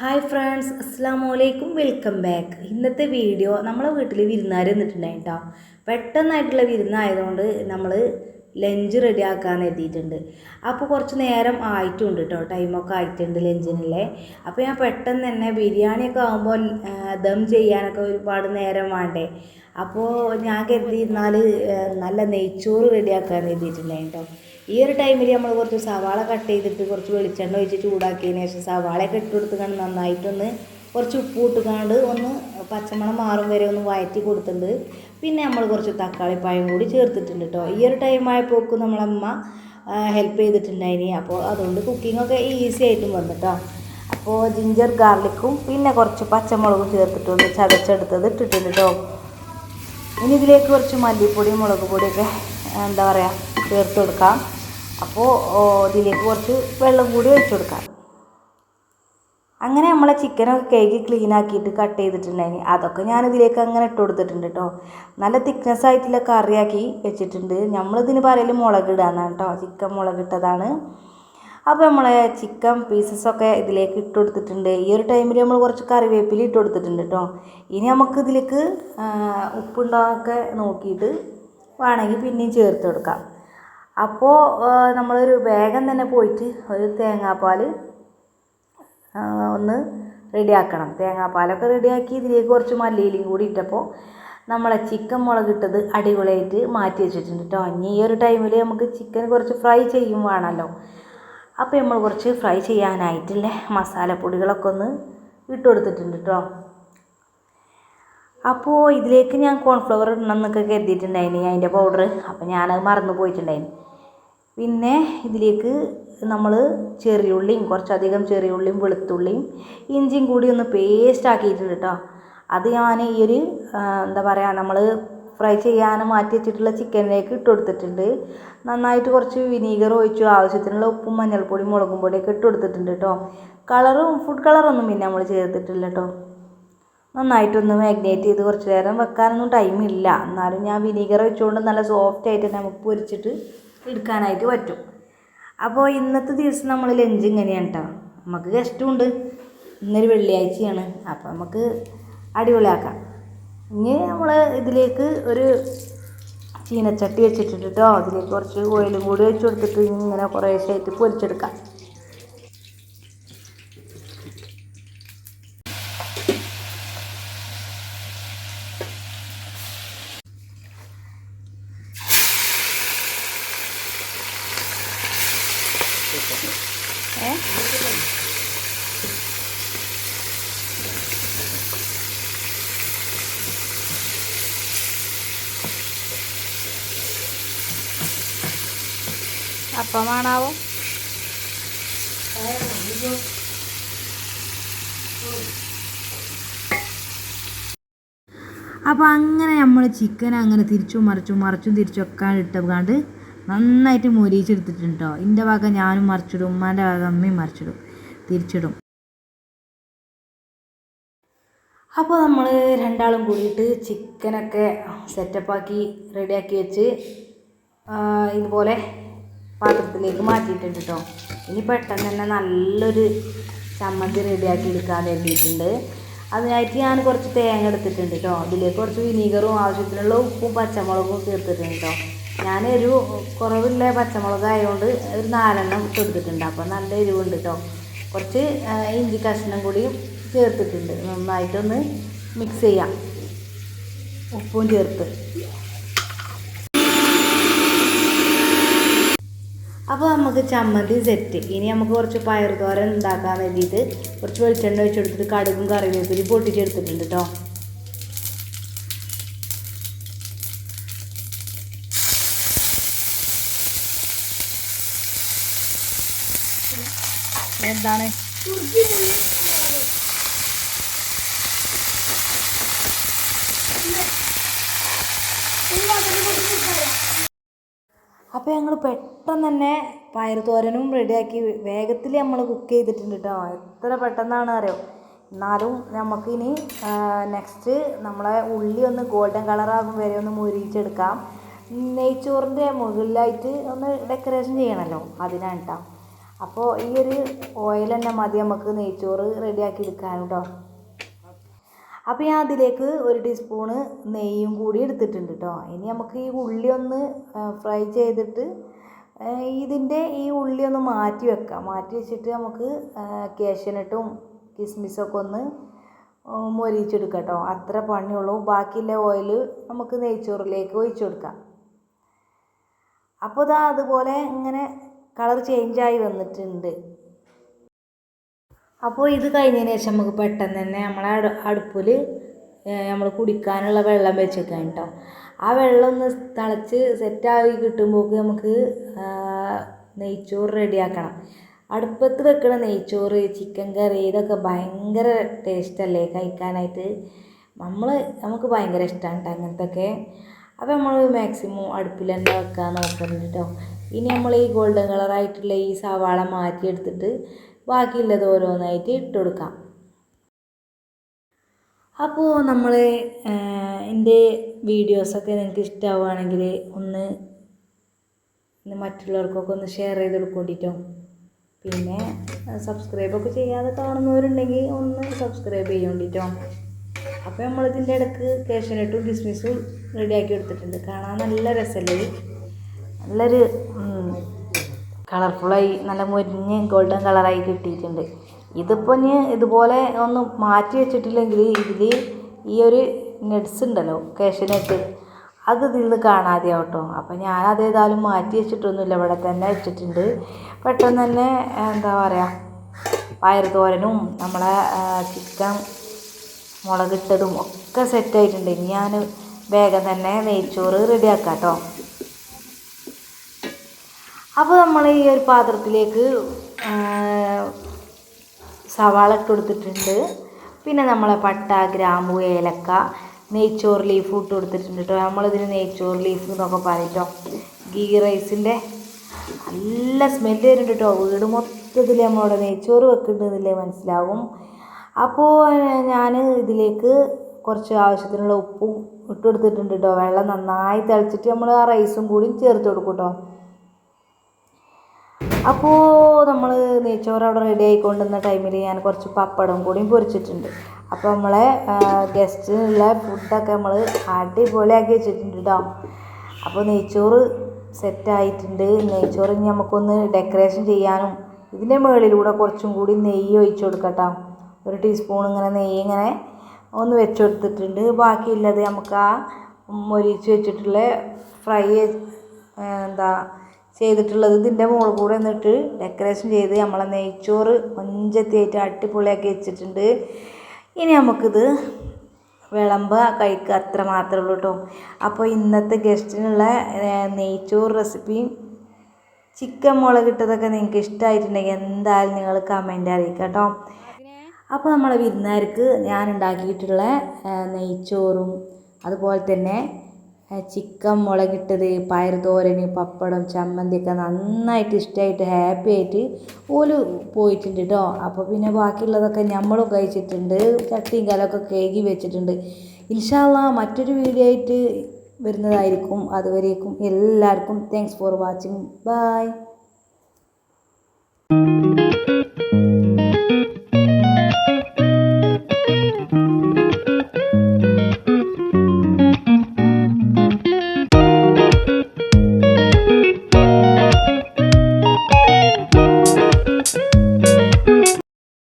Hi friends, അസ്സാം വലൈക്കും, welcome back. ഇന്നത്തെ വീഡിയോ നമ്മളെ വീട്ടിൽ വിരുന്നുകാർ വന്നിട്ടുണ്ടായിട്ടോ. പെട്ടെന്നായിട്ടുള്ള വിരുന്നായതുകൊണ്ട് നമ്മൾ ലഞ്ച് റെഡിയാക്കാമെന്ന് എത്തിയിട്ടുണ്ട്. അപ്പോൾ കുറച്ച് നേരം ആയിട്ടുണ്ട് കേട്ടോ, ടൈമൊക്കെ ആയിട്ടുണ്ട് ലഞ്ചിനല്ലേ. അപ്പോൾ ഞാൻ പെട്ടെന്ന് തന്നെ ബിരിയാണിയൊക്കെ ആകുമ്പോൾ ദം ചെയ്യാനൊക്കെ ഒരുപാട് നേരം വേണ്ടേ. അപ്പോൾ ഞാൻ കരുതിയിരുന്നാൽ നല്ല നെയ്ച്ചോറ് റെഡിയാക്കാമെന്ന് എത്തിയിട്ടുണ്ടായിട്ടോ. ഈ ഒരു ടൈമിൽ നമ്മൾ കുറച്ച് സവാള കട്ട് ചെയ്തിട്ട് കുറച്ച് വെളിച്ചെണ്ണ ഒഴിച്ച് ചൂടാക്കിയതിന് ശേഷം സവാളയൊക്കെ ഇട്ട് കൊടുത്തുകൊണ്ട് നന്നായിട്ടൊന്ന് കുറച്ച് ഉപ്പ് ഇട്ടുകൊണ്ട് ഒന്ന് പച്ചമണം മാറും വരെ ഒന്ന് വഴറ്റി കൊടുത്തിട്ടുണ്ട്. പിന്നെ നമ്മൾ കുറച്ച് തക്കാളി പഴം കൂടി ചേർത്തിട്ടുണ്ട് കേട്ടോ. ഈ ഒരു ടൈം ആയപ്പോക്ക് നമ്മളമ്മ ഹെൽപ്പ് ചെയ്തിട്ടുണ്ടായിനി. അപ്പോൾ അതുകൊണ്ട് കുക്കിങ്ങൊക്കെ ഈസി ആയിട്ടും വന്നിട്ടോ. അപ്പോൾ ജിഞ്ചർ ഗാർലിക്കും പിന്നെ കുറച്ച് പച്ചമുളകും ചേർത്തിട്ടൊന്ന് ചതച്ചെടുത്തത് ഇട്ടിട്ടുണ്ട് കേട്ടോ. ഇനി ഇതിലേക്ക് കുറച്ച് മല്ലിപ്പൊടിയും മുളക് പൊടിയൊക്കെ എന്താ പറയുക ചേർത്ത് കൊടുക്കാം. അപ്പോൾ ഇതിലേക്ക് കുറച്ച് വെള്ളം കൂടി ഒഴിച്ചു കൊടുക്കാം. അങ്ങനെ നമ്മളെ ചിക്കനൊക്കെ കഴുകി ക്ലീൻ ആക്കിയിട്ട് കട്ട് ചെയ്തിട്ടുണ്ടായിന്. അതൊക്കെ ഞാനിതിലേക്ക് അങ്ങനെ ഇട്ട് കൊടുത്തിട്ടുണ്ട് കേട്ടോ. നല്ല തിക്നെസ് ആയിട്ടുള്ള കറിയാക്കി വെച്ചിട്ടുണ്ട്. നമ്മളിതിന് പറയൽ മുളകിടാന്നാണ് കേട്ടോ, ചിക്കൻ മുളകിട്ടതാണ്. അപ്പോൾ നമ്മളെ ചിക്കൻ പീസസൊക്കെ ഇതിലേക്ക് ഇട്ട് കൊടുത്തിട്ടുണ്ട്. ഈ ഒരു ടൈമിൽ നമ്മൾ കുറച്ച് കറിവേപ്പില ഇട്ട് കൊടുത്തിട്ടുണ്ട് കേട്ടോ. ഇനി നമുക്ക് ഇതിലേക്ക് ഉപ്പുണ്ടോന്നൊക്കെ നോക്കിയിട്ട് വേണമെങ്കിൽ പിന്നെയും ചേർത്ത് കൊടുക്കാം. അപ്പോൾ നമ്മളൊരു വേഗം തന്നെ പോയിട്ട് ഒരു തേങ്ങാപ്പാൽ ഒന്ന് റെഡിയാക്കണം. തേങ്ങാപ്പാലൊക്കെ റെഡിയാക്കി ഇതിലേക്ക് കുറച്ച് മല്ലിയിലും കൂടി ഇട്ടപ്പോൾ നമ്മളെ ചിക്കൻ മുളകിട്ടത് അടിപൊളിയായിട്ട് മാറ്റി വെച്ചിട്ടുണ്ട് കേട്ടോ. ഇനി ഈ ഒരു ടൈമിൽ നമുക്ക് ചിക്കൻ കുറച്ച് ഫ്രൈ ചെയ്യും വേണമല്ലോ. അപ്പോൾ നമ്മൾ കുറച്ച് ഫ്രൈ ചെയ്യാനായിട്ടുള്ള മസാലപ്പൊടികളൊക്കെ ഒന്ന് ഇട്ട് കൊടുത്തിട്ടുണ്ട് കേട്ടോ. അപ്പോൾ ഇതിലേക്ക് ഞാൻ കോൺഫ്ലവർ ഇടണമെന്നൊക്കെ കരുതിയിട്ടുണ്ടായിന്, അതിൻ്റെ പൗഡർ. അപ്പോൾ ഞാനത് മറന്നു പോയിട്ടുണ്ടായിന്. പിന്നെ ഇതിലേക്ക് നമ്മൾ ചെറിയുള്ളിയും കുറച്ചധികം ചെറിയുള്ളിയും വെളുത്തുള്ളിയും ഇഞ്ചിയും കൂടി ഒന്ന് പേസ്റ്റ് ആക്കിയിട്ടുണ്ട് കേട്ടോ. അത് ഞാൻ ഈ ഒരു എന്താ പറയുക നമ്മൾ ഫ്രൈ ചെയ്യാൻ മാറ്റി വെച്ചിട്ടുള്ള ചിക്കനിലേക്ക് ഇട്ട് കൊടുത്തിട്ടുണ്ട്. നന്നായിട്ട് കുറച്ച് വിനീഗർ ഒഴിച്ചു, ആവശ്യത്തിനുള്ള ഉപ്പും മഞ്ഞൾപ്പൊടിയും മുളകും പൊടിയൊക്കെ ഇട്ട് കൊടുത്തിട്ടുണ്ട് കേട്ടോ. ഫുഡ് കളറൊന്നും പിന്നെ നമ്മൾ ചേർത്തിട്ടില്ല കേട്ടോ. നന്നായിട്ടൊന്ന് മാഗ്നേറ്റ് ചെയ്ത് കുറച്ച് നേരം വെക്കാനൊന്നും ടൈമില്ല. എന്നാലും ഞാൻ വിനീഗർ വെച്ചുകൊണ്ട് നല്ല സോഫ്റ്റായിട്ട് നമുക്ക് പൊരിച്ചിട്ട് എടുക്കാനായിട്ട് പറ്റും. അപ്പോൾ ഇന്നത്തെ ദിവസം നമ്മൾ ലഞ്ച് ഇങ്ങനെയാണ് കേട്ടോ. നമുക്ക് ഗസ്റ്റും ഉണ്ട്, ഇന്നൊരു വെള്ളിയാഴ്ചയാണ്. അപ്പോൾ നമുക്ക് അടിപൊളിയാക്കാം. ഇനി നമ്മൾ ഇതിലേക്ക് ഒരു ചീനച്ചട്ടി വെച്ചിട്ടുണ്ട് കേട്ടോ. അതിലേക്ക് കുറച്ച് ഓയിലും കൂടി വെച്ച് കൊടുത്തിട്ട് ഇങ്ങനെ കുറേശ്ശായിട്ട് പൊരിച്ചെടുക്കാം. അപ്പമാണാവോ? അപ്പോൾ അങ്ങനെ നമ്മൾ ചിക്കൻ അങ്ങനെ തിരിച്ചും മറിച്ചും തിരിച്ചൊക്കെ ഇട്ടുകൊണ്ട് നന്നായിട്ട് മൊരിച്ചെടുത്തിട്ടുണ്ട് കേട്ടോ. എൻ്റെ വക ഞാനും മറിച്ചിടും, ഉമ്മാൻ്റെ വക അമ്മയും മറിച്ചിടും, തിരിച്ചിടും. അപ്പോൾ നമ്മൾ രണ്ടാളും കൂടിയിട്ട് ചിക്കനൊക്കെ സെറ്റപ്പാക്കി റെഡിയാക്കി വെച്ച് ഇതുപോലെ പാത്രത്തിലേക്ക് മാറ്റിയിട്ടുണ്ട് കേട്ടോ. ഇനി പെട്ടെന്ന് തന്നെ നല്ലൊരു ചമ്മന്തി റെഡിയാക്കി എടുക്കാൻ വേണ്ടിയിട്ടുണ്ട്. അതിനായിട്ട് ഞാൻ കുറച്ച് തേങ്ങ എടുത്തിട്ടുണ്ട് കേട്ടോ. അതിലേക്ക് കുറച്ച് വിനീഗറും ആവശ്യത്തിനുള്ള ഉപ്പും പച്ചമുളകും ചേർത്തിട്ടുണ്ട് കേട്ടോ. ഞാൻ കുറവില്ല പച്ചമുളക് ആയതുകൊണ്ട് ഒരു 4 എണ്ണം കൊടുത്തിട്ടുണ്ട്. അപ്പോൾ നല്ല എരിവുണ്ട് കേട്ടോ. കുറച്ച് ഇഞ്ചി കഷ്ണം കൂടി ചേർത്തിട്ടുണ്ട്. നന്നായിട്ടൊന്ന് മിക്സ് ചെയ്യാം ഉപ്പും ചേർത്ത്. അപ്പോൾ നമുക്ക് ചമ്മന്തി സെറ്റ്. ഇനി നമുക്ക് കുറച്ച് പയർ തോരൻ ഉണ്ടാക്കാൻ വേണ്ടിയിട്ട് കുറച്ച് വെളിച്ചെണ്ണ ഒഴിച്ചെടുത്തിട്ട് കടുകും കറിവേപ്പിലയും പൊട്ടിച്ചെടുത്തിട്ടുണ്ട് കേട്ടോ. എന്താണ് അപ്പോൾ ഞങ്ങൾ പെട്ടെന്ന് തന്നെ പയർ തോരനും റെഡിയാക്കി വേഗത്തിൽ നമ്മൾ കുക്ക് ചെയ്തിട്ടുണ്ട് കേട്ടോ. എത്ര പെട്ടെന്നാണ് അറിയോ. എന്നാലും നമുക്കിനി നെക്സ്റ്റ് നമ്മളെ ഉള്ളി ഒന്ന് ഗോൾഡൻ കളറാകും വരെ ഒന്ന് മുരിച്ചെടുക്കാം. നെയ്ച്ചോറിൻ്റെ മുകളിലായിട്ട് ഒന്ന് ഡെക്കറേഷൻ ചെയ്യണമല്ലോ, അതിനാണ് കേട്ടോ. അപ്പോൾ ഈ ഒരു ഓയിൽ തന്നെ മതി നമുക്ക് നെയ്ച്ചോറ് റെഡിയാക്കി എടുക്കാൻ കേട്ടോ. അപ്പോൾ ഞാൻ അതിലേക്ക് 1 ടീസ്പൂണ് നെയ്യും കൂടി എടുത്തിട്ടുണ്ട് കേട്ടോ. ഇനി നമുക്ക് ഈ ഉള്ളി ഒന്ന് ഫ്രൈ ചെയ്തിട്ട് ഈ ഉള്ളി ഒന്ന് മാറ്റി വെക്കാം. മാറ്റി വെച്ചിട്ട് നമുക്ക് കാഷ്യൂനട്ടും കിസ്മിസൊക്കെ ഒന്ന് മൊരിച്ചെടുക്കാം കേട്ടോ. അത്ര പണിയുള്ളൂ. ബാക്കിയുള്ള ഓയിൽ നമുക്ക് നെയ്ച്ചോറിലേക്ക് ഒഴിച്ചു കൊടുക്കാം. അപ്പോൾ അതുപോലെ ഇങ്ങനെ കളർ ചേഞ്ചായി വന്നിട്ടുണ്ട്. അപ്പോൾ ഇത് കഴിഞ്ഞതിന് ശേഷം നമുക്ക് പെട്ടെന്ന് തന്നെ നമ്മളെ അടുപ്പിൽ നമ്മൾ കുടിക്കാനുള്ള വെള്ളം വെച്ചേക്കാം കേട്ടോ. ആ വെള്ളം ഒന്ന് തിളച്ച് സെറ്റായി കിട്ടുമ്പോൾ നമുക്ക് നെയ്ച്ചോറ് റെഡിയാക്കണം. അടുപ്പത്ത് വെക്കണ നെയ്ച്ചോറ്, ചിക്കൻ കറി ഇതൊക്കെ ഭയങ്കര ടേസ്റ്റല്ലേ കഴിക്കാനായിട്ട്. നമുക്ക് ഭയങ്കര ഇഷ്ടമാണ് കേട്ടോ അങ്ങനത്തൊക്കെ. അപ്പോൾ നമ്മൾ മാക്സിമം അടുപ്പിൽ തന്നെ വെക്കാൻ നോക്കുന്നുണ്ട് കേട്ടോ. ഇനി നമ്മൾ ഈ ഗോൾഡൻ കളറായിട്ടുള്ള ഈ സവാള മാറ്റിയെടുത്തിട്ട് ബാക്കിയുള്ളത് ഓരോന്നായിട്ട് ഇട്ട് കൊടുക്കാം. അപ്പോൾ നമ്മൾ എൻ്റെ വീഡിയോസൊക്കെ നിങ്ങൾക്ക് ഇഷ്ടമാവുകയാണെങ്കിൽ ഒന്ന് മറ്റുള്ളവർക്കൊക്കെ ഒന്ന് ഷെയർ ചെയ്ത് കൊടുക്കൊണ്ടിട്ടോ. പിന്നെ സബ്സ്ക്രൈബൊക്കെ ചെയ്യാതെ കാണുന്നവരുണ്ടെങ്കിൽ ഒന്ന് സബ്സ്ക്രൈബ് ചെയ്യോണ്ടിട്ടോ. അപ്പോൾ നമ്മളിതിൻ്റെ ഇടയ്ക്ക് കാഷ്യൂനട്ടും കിസ്മിസും റെഡിയാക്കി എടുത്തിട്ടുണ്ട്. കാണാൻ നല്ല രസമല്ലേ, നല്ലൊരു കളർഫുള്ളായി നല്ല മുരിഞ്ഞ് ഗോൾഡൻ കളറായി കിട്ടിയിട്ടുണ്ട്. ഇതിപ്പോൾ ഇനി ഇതുപോലെ ഒന്ന് മാറ്റി വെച്ചിട്ടില്ലെങ്കിൽ ഇതിൽ ഈ ഒരു നട്ട്സ് ഉണ്ടല്ലോ, കാഷ്യൂനട്ട്, അത് ഇതിൽ നിന്ന് കാണാതെയാവും കേട്ടോ. അപ്പോൾ ഞാനതേതായാലും മാറ്റി വെച്ചിട്ടൊന്നുമില്ല, ഇവിടെ തന്നെ വെച്ചിട്ടുണ്ട്. പെട്ടെന്ന് തന്നെ എന്താ പറയുക, പയർ തോരനും നമ്മളെ ചിക്കൻ മുളകിട്ടതും ഒക്കെ സെറ്റായിട്ടുണ്ട്. ഇനി ഞാൻ വേഗം തന്നെ നെയ്ച്ചോറ് റെഡിയാക്കാം കേട്ടോ. അപ്പോൾ നമ്മൾ ഈ ഒരു പാത്രത്തിലേക്ക് സവാള ഇട്ട് കൊടുത്തിട്ടുണ്ട്. പിന്നെ നമ്മളെ പട്ട, ഗ്രാമ്പു, ഏലക്ക, നെയ്ച്ചോറ് ലീഫ് ഇട്ട് കൊടുത്തിട്ടുണ്ട് കേട്ടോ. നമ്മളിതിന് നെയ്ച്ചോറ് ലീഫ് എന്നൊക്കെ പറയട്ടോ. ഗീ റൈസിൻ്റെ നല്ല സ്മെല്ല് വരുന്നുണ്ട് കേട്ടോ. വീട് മൊത്തത്തിൽ നമ്മളവിടെ നെയ്ച്ചോറ് വെക്കുന്നുണ്ടെന്നില്ലേ മനസ്സിലാവും. അപ്പോൾ ഞാൻ ഇതിലേക്ക് കുറച്ച് ആവശ്യത്തിനുള്ള ഉപ്പും ഇട്ട് കൊടുത്തിട്ടുണ്ട് കേട്ടോ. വെള്ളം നന്നായി തിളച്ചിട്ട് നമ്മൾ ആ റൈസും കൂടി ചേർത്ത് കൊടുക്കും കേട്ടോ. അപ്പോൾ നമ്മൾ നെയ്ച്ചോറ് അവിടെ റെഡി ആയിക്കൊണ്ടിരുന്ന ടൈമിൽ ഞാൻ കുറച്ച് പപ്പടം കൂടിയും പൊരിച്ചിട്ടുണ്ട്. അപ്പോൾ നമ്മളെ ഗസ്റ്റിനുള്ള ഫുഡൊക്കെ നമ്മൾ അടിപൊളിയാക്കി വെച്ചിട്ടുണ്ട് കേട്ടോ. അപ്പോൾ നെയ്ച്ചോറ് സെറ്റായിട്ടുണ്ട്. നെയ്ച്ചോറ് ഇനി നമുക്കൊന്ന് ഡെക്കറേഷൻ ചെയ്യാനും ഇതിൻ്റെ മുകളിലൂടെ കുറച്ചും കൂടി നെയ്യ് ഒഴിച്ചു കൊടുക്കാം കേട്ടോ. 1 ടീസ്പൂൺ ഇങ്ങനെ നെയ്യ് ഇങ്ങനെ ഒന്ന് വെച്ച് കൊടുത്തിട്ടുണ്ട്. ബാക്കിയുള്ളത് നമുക്ക് ആ മൊരിച്ച് വെച്ചിട്ടുള്ള ഫ്രൈ ചെയ്തിട്ടുള്ളത് ഇതിൻ്റെ മുകളിൽ കൂടെ എന്നിട്ട് ഡെക്കറേഷൻ ചെയ്ത് നമ്മളെ നെയ്ച്ചോറ് കൊഞ്ചത്തിയായിട്ട് അടിപൊളിയാക്കി വെച്ചിട്ടുണ്ട്. ഇനി നമുക്കിത് വിളമ്പുക, കഴിക്കുക, അത്ര മാത്രമേ ഉള്ളൂ കേട്ടോ. അപ്പോൾ ഇന്നത്തെ ഗസ്റ്റിനുള്ള നെയ്ച്ചോറ് റെസിപ്പിയും ചിക്കൻ മുളകിട്ടതൊക്കെ നിങ്ങൾക്ക് ഇഷ്ടമായിട്ടുണ്ടെങ്കിൽ എന്തായാലും നിങ്ങൾ കമൻറ്റ് അറിയിക്കുക കേട്ടോ. അപ്പോൾ നമ്മളെ വിരുന്നുകാർക്ക് ഞാൻ ഉണ്ടാക്കിയിട്ടുള്ള നെയ്ച്ചോറും അതുപോലെ തന്നെ ചിക്കൻ മുളകിട്ടത്, പയർ തോരന്, പപ്പടം, ചമ്മന്തിയൊക്കെ നന്നായിട്ട് ഇഷ്ടമായിട്ട് ഹാപ്പി ആയിട്ട് ഓല് പോയിട്ടുണ്ട് കേട്ടോ. അപ്പോൾ പിന്നെ ബാക്കിയുള്ളതൊക്കെ നമ്മളും കഴിച്ചിട്ടുണ്ട്. ചട്ടിയും കലമൊക്കെ കഴുകി വെച്ചിട്ടുണ്ട്. ഇൻഷാ അല്ലാഹ് മറ്റൊരു വീഡിയോ ആയിട്ട് വരുന്നതായിരിക്കും. അതുവരേക്കും എല്ലാവർക്കും താങ്ക്സ് ഫോർ വാച്ചിങ്. ബൈ.